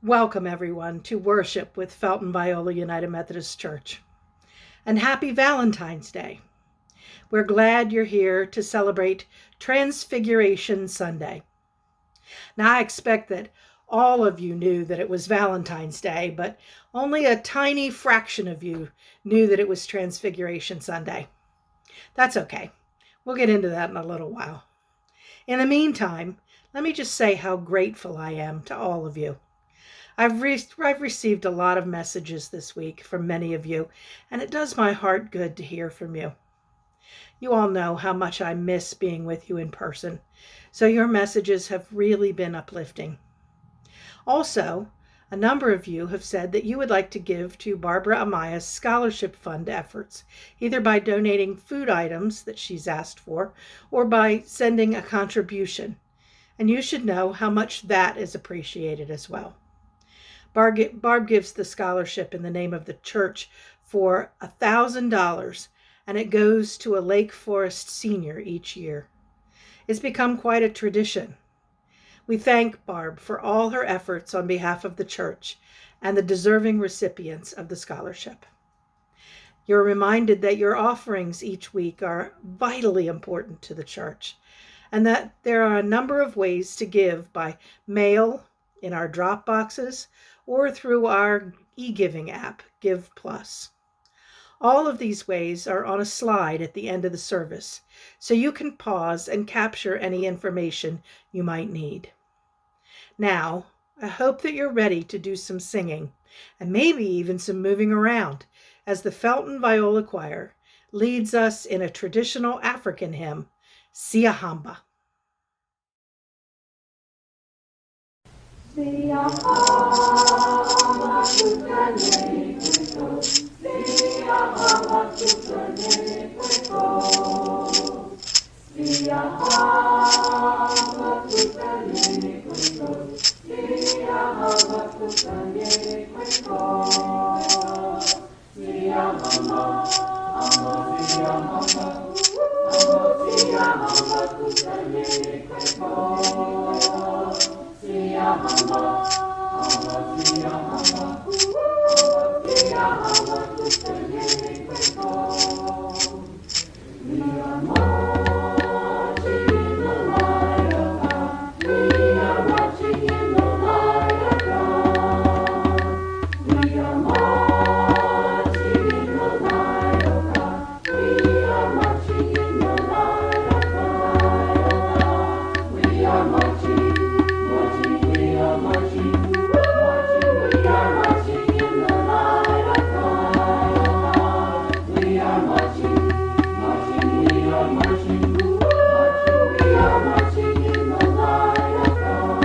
Welcome, everyone, to worship with Felton, Viola United Methodist Church. And happy Valentine's Day. We're glad you're here to celebrate Transfiguration Sunday. Now, I expect that all of you knew that it was Valentine's Day, but only a tiny fraction of you knew that it was Transfiguration Sunday. That's okay. We'll get into that in a little while. In the meantime, let me just say how grateful I am to all of you. I've received a lot of messages this week from many of you, and it does my heart good to hear from you. You all know how much I miss being with you in person, so your messages have really been uplifting. Also, a number of you have said that you would like to give to Barbara Amaya's scholarship fund efforts, either by donating food items that she's asked for, or by sending a contribution. And you should know how much that is appreciated as well. Barb gives the scholarship in the name of the church for $1,000, and it goes to a Lake Forest senior each year. It's become quite a tradition. We thank Barb for all her efforts on behalf of the church and the deserving recipients of the scholarship. You're reminded that your offerings each week are vitally important to the church, and that there are a number of ways to give by mail, in our drop boxes, or through our e-giving app, Give Plus. All of these ways are on a slide at the end of the service, so you can pause and capture any information you might need. Now, I hope that you're ready to do some singing, and maybe even some moving around, as the Felton Viola Choir leads us in a traditional African hymn, Siyahamba. Siyahamba tutane kweko, Siyahamba tutane kweko, Siyahamba tutane kweko, Siyahamba tutane kweko, Siyahamba, Siyahamba, Siyahamba tutane kweko. Siyahamba, Siyahamba, Siyahamba, tutane kweko. We are marching in the light of God. We are marching in the light of God. We are marching in the light of God. We are marching in the light of God. We are marching. We are marching in the light of God. We are marching, we are marching in the light of God.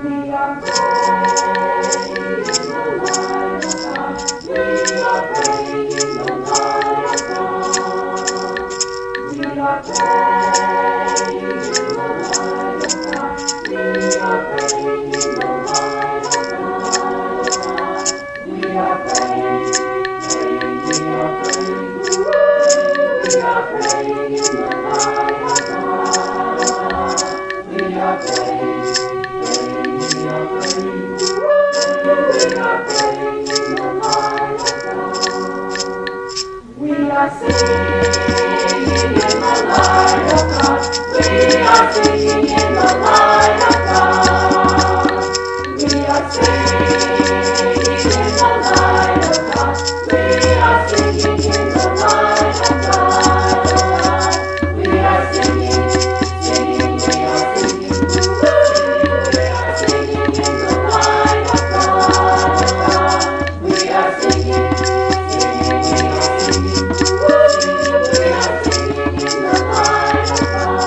We are praying in the light of God. We are praying in the light of God. We are praying in the light of God. We are praying in the light of God. We are praying, we are praying, we are praying in the light of God. We are praying, we are praying, we are praying in the light of God. We are singing in the light of God. We are singing in the light of God. We are singing in the light of God. We are singing in the light of God. We are singing, singing, we are singing. We are singing in the light of God. We are singing, singing, we are singing. We are singing in the light of God.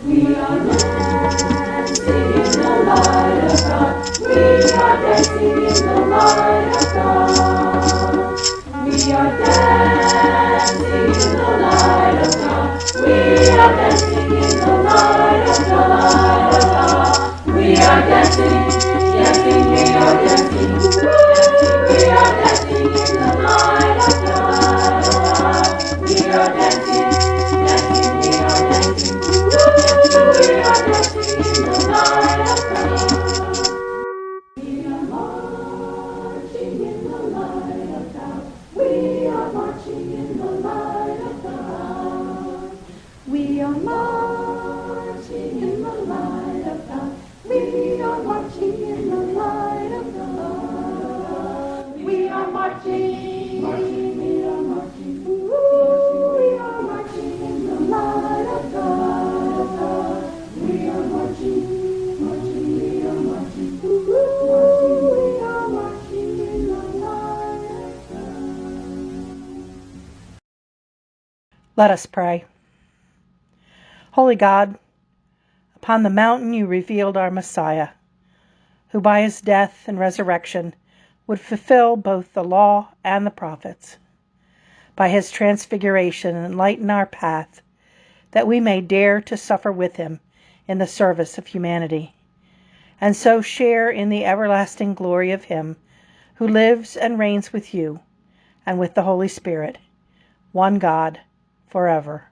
We are dancing in the light of God. We are dancing in the light of God. We are dancing in the light of God. We are dancing in the light of God. We are dancing, dancing, we are dancing. We are dancing in the light of God. We are dancing, dancing, we are dancing. We are dancing in the light of God. Let us pray. Holy God, upon the mountain you revealed our Messiah, who by his death and resurrection would fulfill both the law and the prophets. By his transfiguration, enlighten our path, that we may dare to suffer with him in the service of humanity, and so share in the everlasting glory of him who lives and reigns with you and with the Holy Spirit, one God, forever.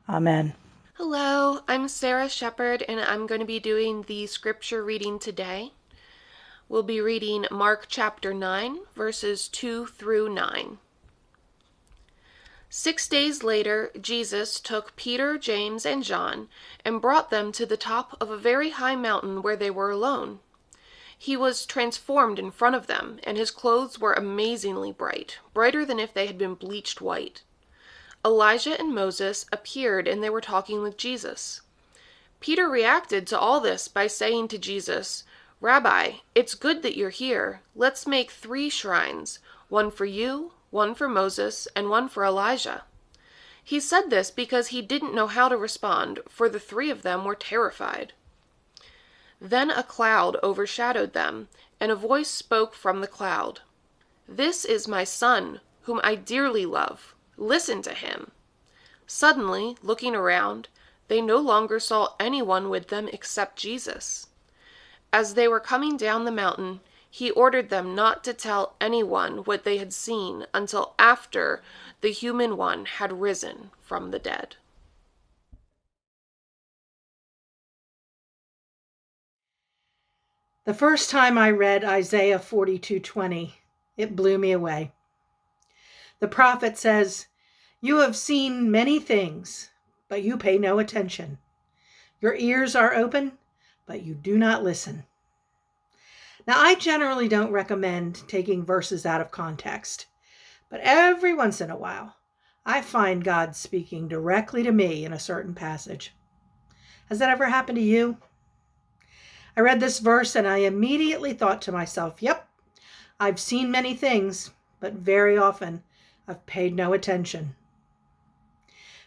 Amen. Hello, I'm Sarah Shepherd, and I'm going to be doing the scripture reading today. We'll be reading Mark chapter 9, verses 2 through 9. 6 days later, Jesus took Peter, James, and John and brought them to the top of a very high mountain where they were alone. He was transformed in front of them, and his clothes were amazingly bright, brighter than if they had been bleached white. Elijah and Moses appeared, and they were talking with Jesus. Peter reacted to all this by saying to Jesus, "Rabbi, it's good that you're here. Let's make 3 shrines, one for you, one for Moses, and one for Elijah." He said this because he didn't know how to respond, for the 3 of them were terrified. Then a cloud overshadowed them, and a voice spoke from the cloud. "This is my son, whom I dearly love. Listen to him." Suddenly, looking around, they no longer saw anyone with them except Jesus. As they were coming down the mountain, he ordered them not to tell anyone what they had seen until after the human one had risen from the dead. The first time I read Isaiah 42:20, it blew me away. The prophet says, "You have seen many things, but you pay no attention. Your ears are open, but you do not listen." Now, I generally don't recommend taking verses out of context, but every once in a while, I find God speaking directly to me in a certain passage. Has that ever happened to you? I read this verse and I immediately thought to myself, yep, I've seen many things, but very often I've paid no attention.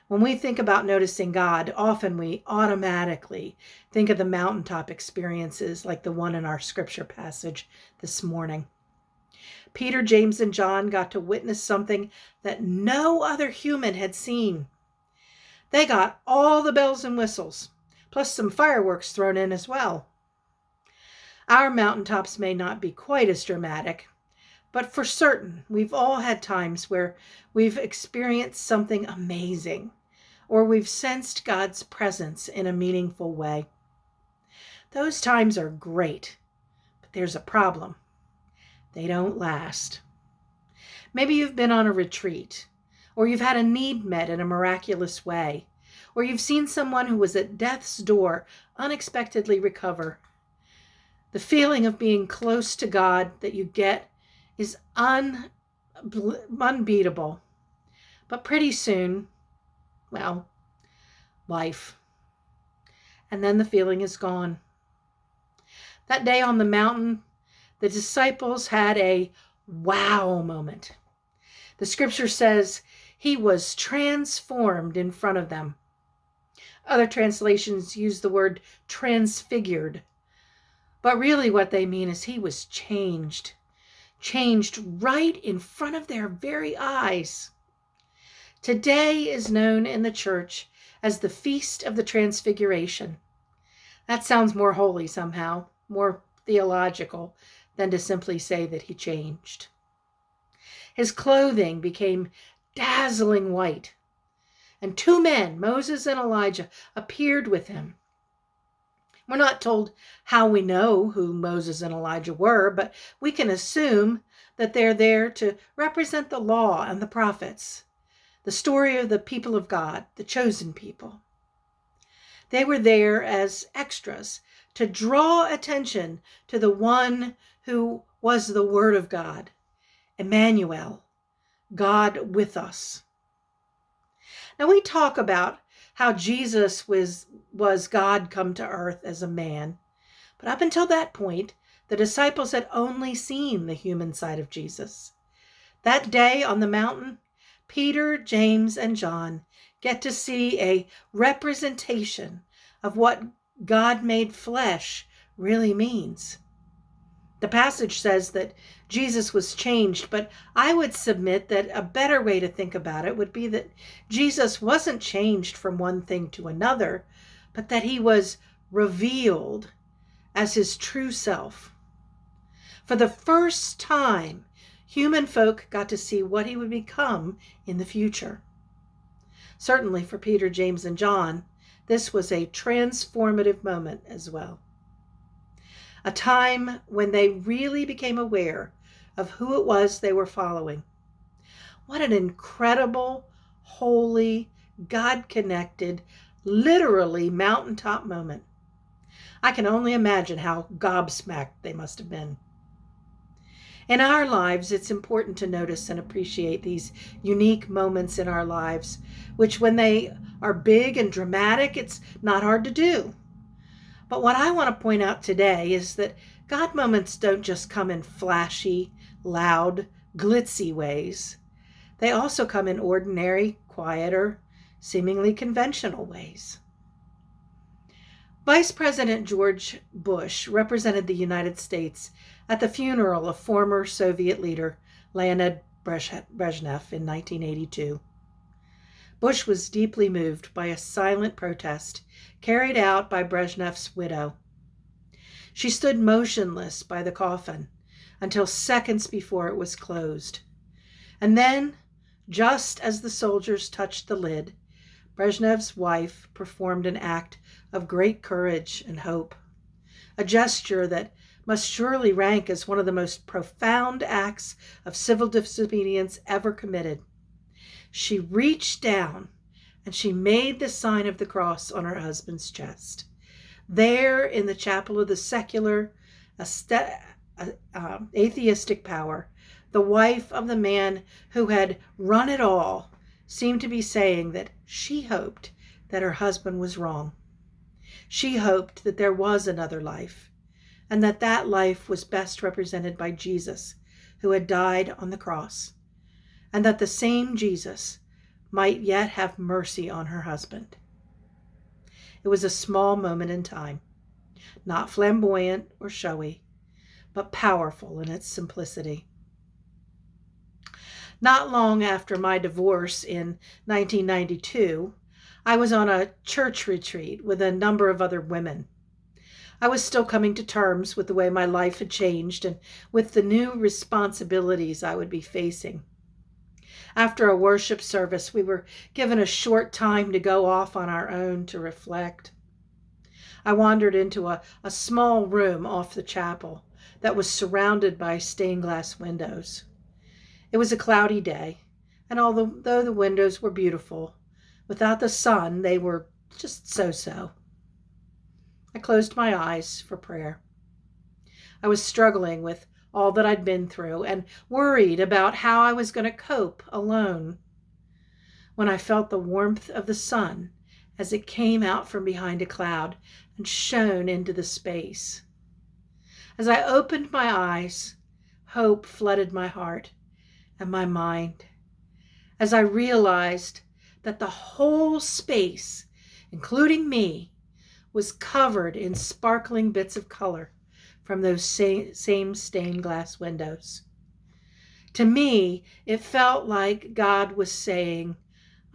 When we think about noticing God, often we automatically think of the mountaintop experiences like the one in our scripture passage this morning. Peter, James, and John got to witness something that no other human had seen. They got all the bells and whistles, plus some fireworks thrown in as well. Our mountaintops may not be quite as dramatic, but for certain, we've all had times where we've experienced something amazing, or we've sensed God's presence in a meaningful way. Those times are great, but there's a problem. They don't last. Maybe you've been on a retreat, or you've had a need met in a miraculous way, or you've seen someone who was at death's door unexpectedly recover. The feeling of being close to God that you get is unbeatable. But pretty soon, well, life. And then the feeling is gone. That day on the mountain, the disciples had a wow moment. The scripture says he was transformed in front of them. Other translations use the word transfigured. But really what they mean is he was changed right in front of their very eyes. Today is known in the church as the Feast of the Transfiguration. That sounds more holy somehow, more theological than to simply say that he changed. His clothing became dazzling white, and 2 men, Moses and Elijah, appeared with him. We're not told how we know who Moses and Elijah were, but we can assume that they're there to represent the law and the prophets, the story of the people of God, the chosen people. They were there as extras to draw attention to the one who was the Word of God, Emmanuel, God with us. Now we talk about how Jesus was God come to earth as a man. But up until that point, the disciples had only seen the human side of Jesus. That day on the mountain, Peter, James, and John get to see a representation of what God made flesh really means. The passage says that Jesus was changed, but I would submit that a better way to think about it would be that Jesus wasn't changed from one thing to another, but that he was revealed as his true self. For the first time, human folk got to see what he would become in the future. Certainly for Peter, James, and John, this was a transformative moment as well. A time when they really became aware of who it was they were following. What an incredible, holy, God-connected, literally mountaintop moment. I can only imagine how gobsmacked they must have been. In our lives, it's important to notice and appreciate these unique moments in our lives, which when they are big and dramatic, it's not hard to do. But what I want to point out today is that God moments don't just come in flashy, loud, glitzy ways. They also come in ordinary, quieter, seemingly conventional ways. Vice President George Bush represented the United States at the funeral of former Soviet leader Leonid Brezhnev in 1982. Bush was deeply moved by a silent protest carried out by Brezhnev's widow. She stood motionless by the coffin until seconds before it was closed. And then, just as the soldiers touched the lid, Brezhnev's wife performed an act of great courage and hope, a gesture that must surely rank as one of the most profound acts of civil disobedience ever committed. She reached down and she made the sign of the cross on her husband's chest. There in the chapel of the secular, atheistic power, the wife of the man who had run it all seemed to be saying that she hoped that her husband was wrong. She hoped that there was another life, and that that life was best represented by Jesus, who had died on the cross, and that the same Jesus might yet have mercy on her husband. It was a small moment in time, not flamboyant or showy, but powerful in its simplicity. Not long after my divorce in 1992, I was on a church retreat with a number of other women. I was still coming to terms with the way my life had changed and with the new responsibilities I would be facing. After a worship service, we were given a short time to go off on our own to reflect. I wandered into a small room off the chapel that was surrounded by stained glass windows. It was a cloudy day, and although the windows were beautiful, without the sun, they were just so-so. I closed my eyes for prayer. I was struggling with all that I'd been through and worried about how I was going to cope alone, when I felt the warmth of the sun as it came out from behind a cloud and shone into the space. As I opened my eyes, hope flooded my heart and my mind, as I realized that the whole space, including me, was covered in sparkling bits of color from those same stained glass windows. To me, it felt like God was saying,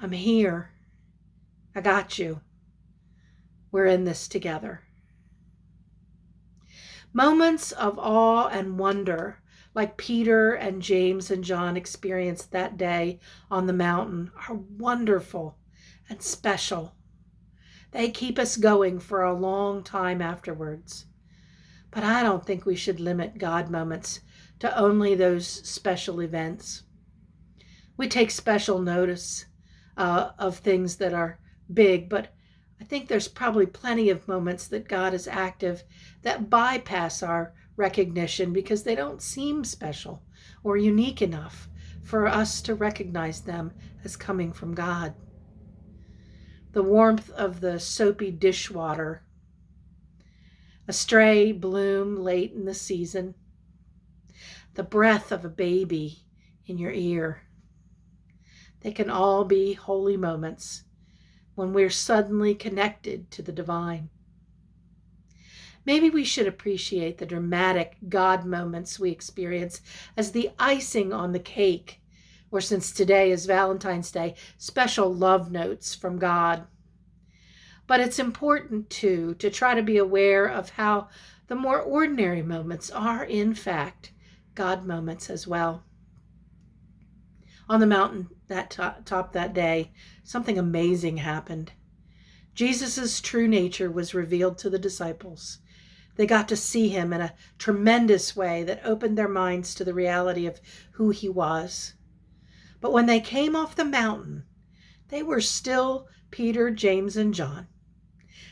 I'm here. I got you. We're in this together. Moments of awe and wonder, like Peter and James and John experienced that day on the mountain, are wonderful and special. They keep us going for a long time afterwards. But I don't think we should limit God moments to only those special events. We take special notice of things that are big, but I think there's probably plenty of moments that God is active that bypass our recognition because they don't seem special or unique enough for us to recognize them as coming from God. The warmth of the soapy dishwater, a stray bloom late in the season, the breath of a baby in your ear, They can all be holy moments when we're suddenly connected to the divine. Maybe we should appreciate the dramatic God moments we experience as the icing on the cake, or since today is Valentine's Day, special love notes from God. But it's important, too, to try to be aware of how the more ordinary moments are, in fact, God moments as well. On the mountain that top that day, something amazing happened. Jesus' true nature was revealed to the disciples. They got to see him in a tremendous way that opened their minds to the reality of who he was. But when they came off the mountain, they were still Peter, James, and John,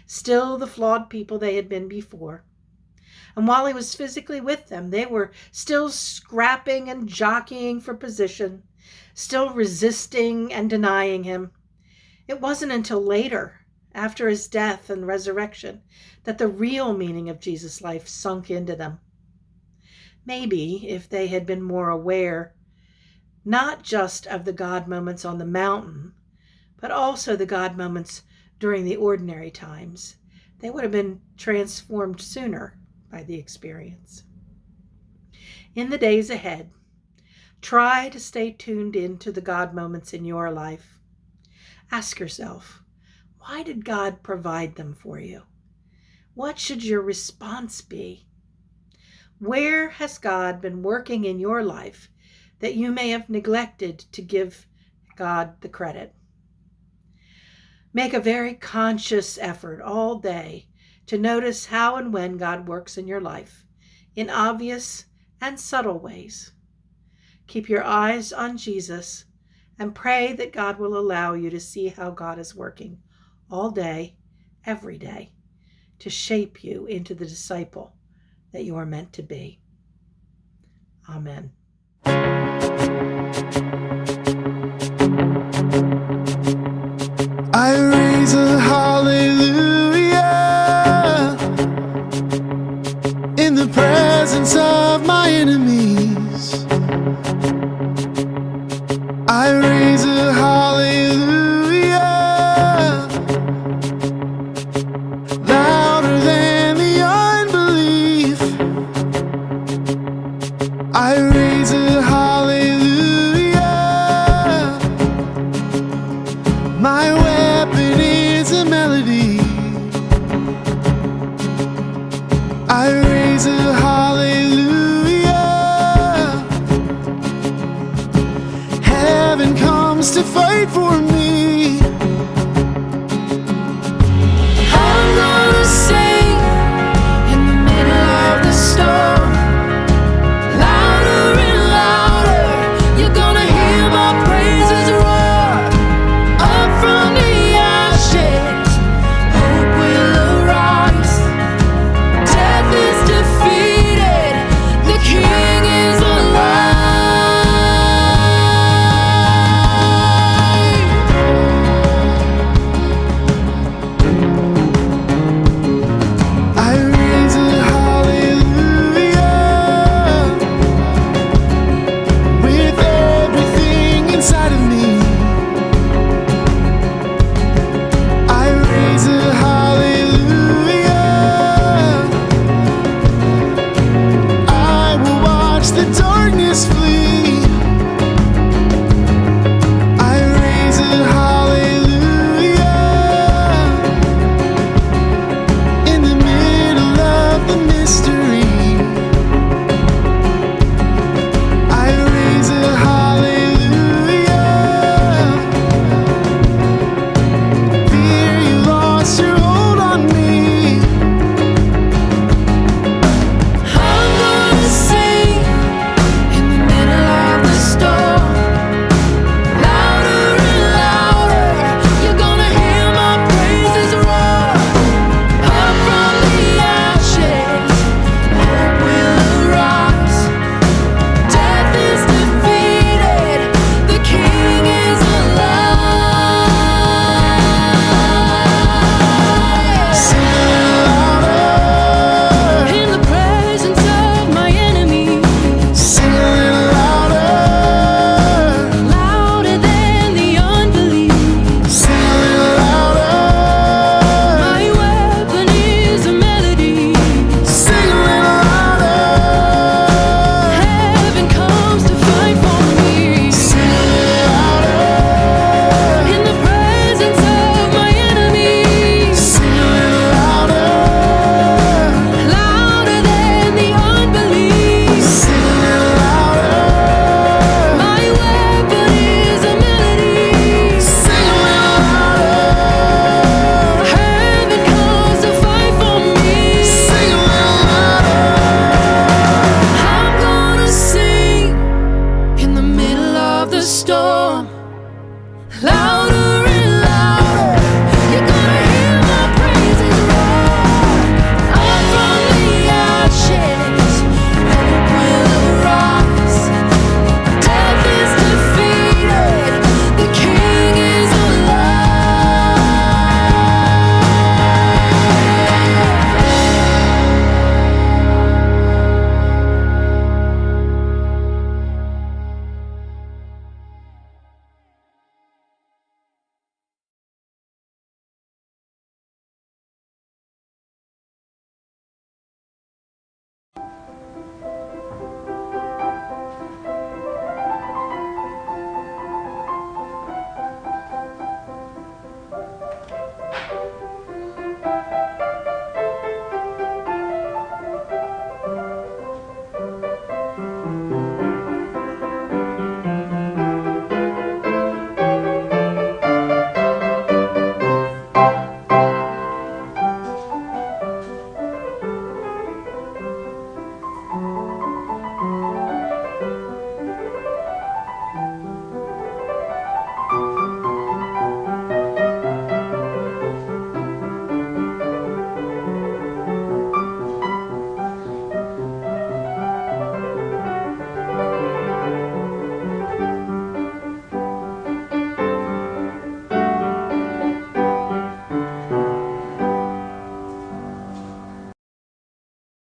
still the flawed people they had been before. And while he was physically with them, they were still scrapping and jockeying for position, still resisting and denying him. It wasn't until later, after his death and resurrection, that the real meaning of Jesus' life sunk into them. Maybe if they had been more aware, not just of the God moments on the mountain, but also the God moments during the ordinary times, they would have been transformed sooner by the experience. In the days ahead, try to stay tuned into the God moments in your life. Ask yourself, why did God provide them for you? What should your response be? Where has God been working in your life that you may have neglected to give God the credit? Make a very conscious effort all day to notice how and when God works in your life, in obvious and subtle ways. Keep your eyes on Jesus and pray that God will allow you to see how God is working all day, every day, to shape you into the disciple that you are meant to be. Amen. I raise a hallelujah in the presence of my enemies. I raise a hallelujah louder than the unbelief. I raise a hallelujah. My weapon is a melody. I raise a hallelujah. Heaven comes to fight for me.